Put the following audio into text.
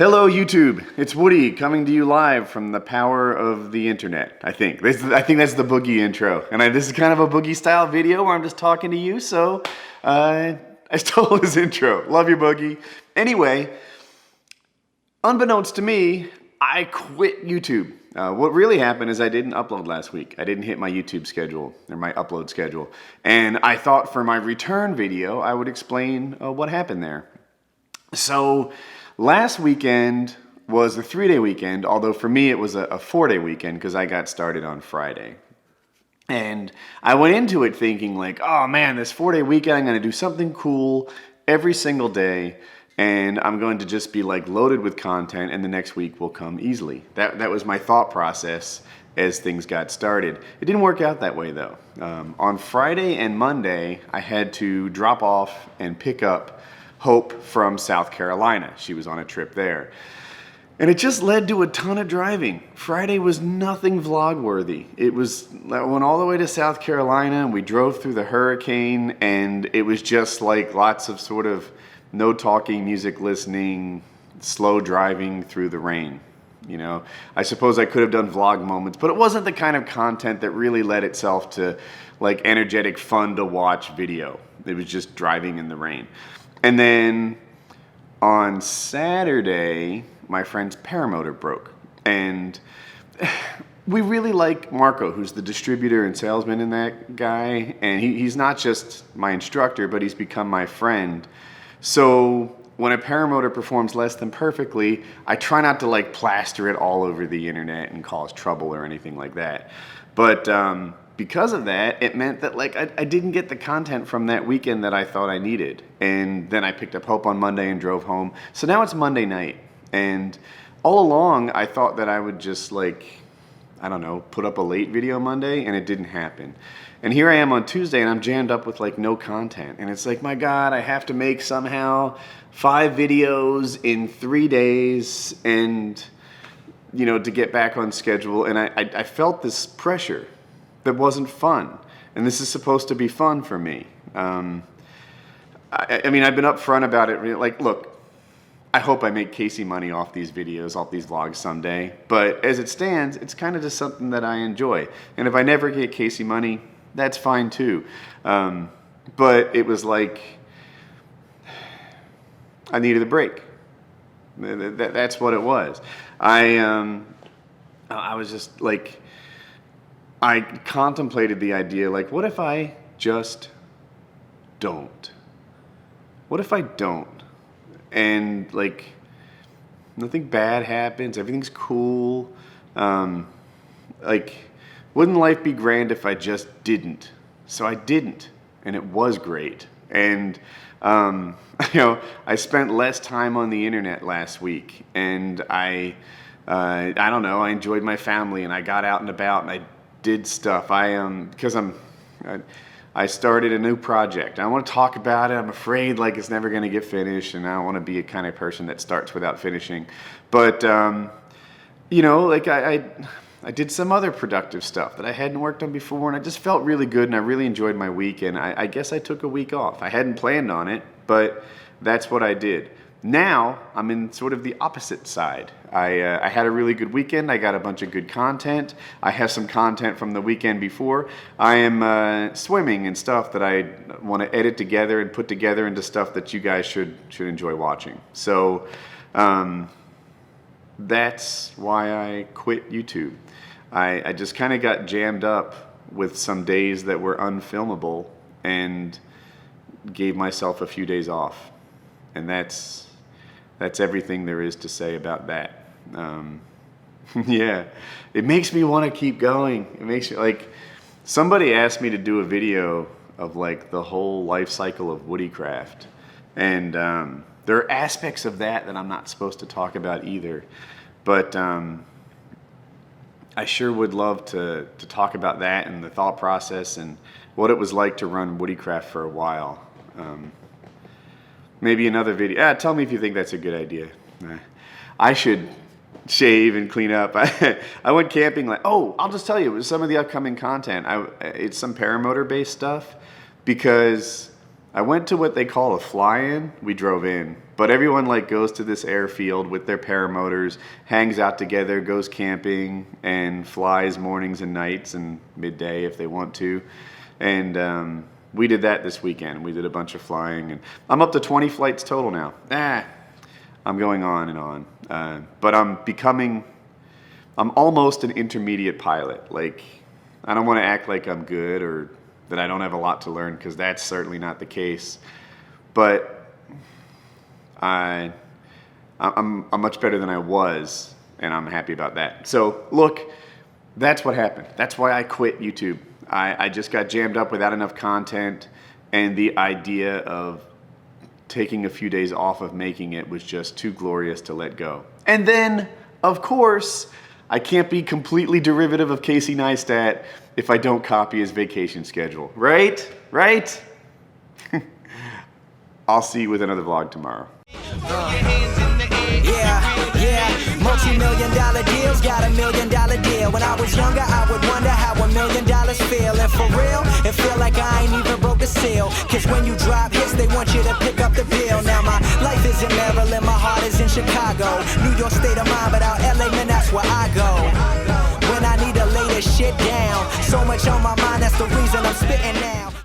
Hello YouTube, it's Woody coming to you live from the power of the internet, I think. I think that's the boogie intro. And this is kind of a boogie style video where I'm just talking to you, so I stole his intro. Love you, Boogie. Anyway, unbeknownst to me, I quit YouTube. What really happened is I didn't upload last week. I didn't hit my YouTube schedule, or my upload schedule. And I thought for my return video, I would explain what happened there. So, last weekend was a 3-day weekend, although for me it was a 4-day weekend because I got started on Friday. And I went into it thinking like, oh man, this 4-day weekend, I'm going to do something cool every single day, and I'm going to just be like loaded with content, and the next week will come easily. That was my thought process as things got started. It didn't work out that way though. On Friday and Monday, I had to drop off and pick up Hope from South Carolina. She was on a trip there. And it just led to a ton of driving. Friday was nothing vlog worthy. I went all the way to South Carolina and we drove through the hurricane, and it was just like lots of sort of no talking, music listening, slow driving through the rain. You know, I suppose I could have done vlog moments, but it wasn't the kind of content that really led itself to like energetic, fun to watch video. It was just driving in the rain. And then on Saturday, my friend's paramotor broke. And we really like Marco, who's the distributor and salesman in that guy. And he's not just my instructor, but he's become my friend. So when a paramotor performs less than perfectly, I try not to like plaster it all over the internet and cause trouble or anything like that. But because of that, it meant that like I didn't get the content from that weekend that I thought I needed. And then I picked up Hope on Monday and drove home. So now it's Monday night. And all along, I thought that I would just like, I don't know, put up a late video Monday, and it didn't happen. And here I am on Tuesday, and I'm jammed up with like no content. And it's like, my God, I have to make somehow 5 videos in 3 days and, you know, to get back on schedule. And I felt this pressure that wasn't fun. And this is supposed to be fun for me. I mean, I've been upfront about it. Like, look, I hope I make Casey money off these videos, off these vlogs someday. But as it stands, it's kind of just something that I enjoy. And if I never get Casey money, that's fine too. But it was like, I needed a break. That's what it was. I was just like, I contemplated the idea, like, what if I just don't? What if I don't? And, like, nothing bad happens, everything's cool. Like, wouldn't life be grand if I just didn't? So I didn't, and it was great. And, you know, I spent less time on the internet last week, and I don't know, I enjoyed my family, and I got out and about, and I did stuff. Because I started a new project. I want to talk about it. I'm afraid like it's never going to get finished, and I don't want to be a kind of person that starts without finishing. But you know, like I did some other productive stuff that I hadn't worked on before, and I just felt really good, and I really enjoyed my week. And I guess I took a week off. I hadn't planned on it, but that's what I did. Now I'm in sort of the opposite side. I had a really good weekend. I got a bunch of good content. I have some content from the weekend before. I am swimming and stuff that I want to edit together and put together into stuff that you guys should enjoy watching. So that's why I quit YouTube. I just kind of got jammed up with some days that were unfilmable and gave myself a few days off. And that's everything there is to say about that. Yeah, it makes me want to keep going. It makes me like, somebody asked me to do a video of like the whole life cycle of Woodycraft, and there are aspects of that I'm not supposed to talk about either, but I sure would love to talk about that and the thought process and what it was like to run Woodycraft for a while. Maybe another video. Tell me if you think that's a good idea. I should shave and clean up. I went camping like, oh, I'll just tell you, some of the upcoming content. It's some paramotor based stuff, because I went to what they call a fly-in. We drove in, but everyone like goes to this airfield with their paramotors, hangs out together, goes camping, and flies mornings and nights and midday if they want to. And we did that this weekend. We did a bunch of flying, and I'm up to 20 flights total now. I'm going on and on, but I'm almost an intermediate pilot. Like, I don't want to act like I'm good or that I don't have a lot to learn, because that's certainly not the case. But I'm much better than I was, and I'm happy about that. So look, that's what happened. That's why I quit YouTube. I just got jammed up without enough content, and the idea of taking a few days off of making it was just too glorious to let go. And then, of course, I can't be completely derivative of Casey Neistat if I don't copy his vacation schedule. Right? Right? I'll see you with another vlog tomorrow. Multi-million-dollar deals, got $1 million deal. When I was younger, I would wonder how $1 million feel. And for real, it feel like I ain't even broke the seal. Cause when you drop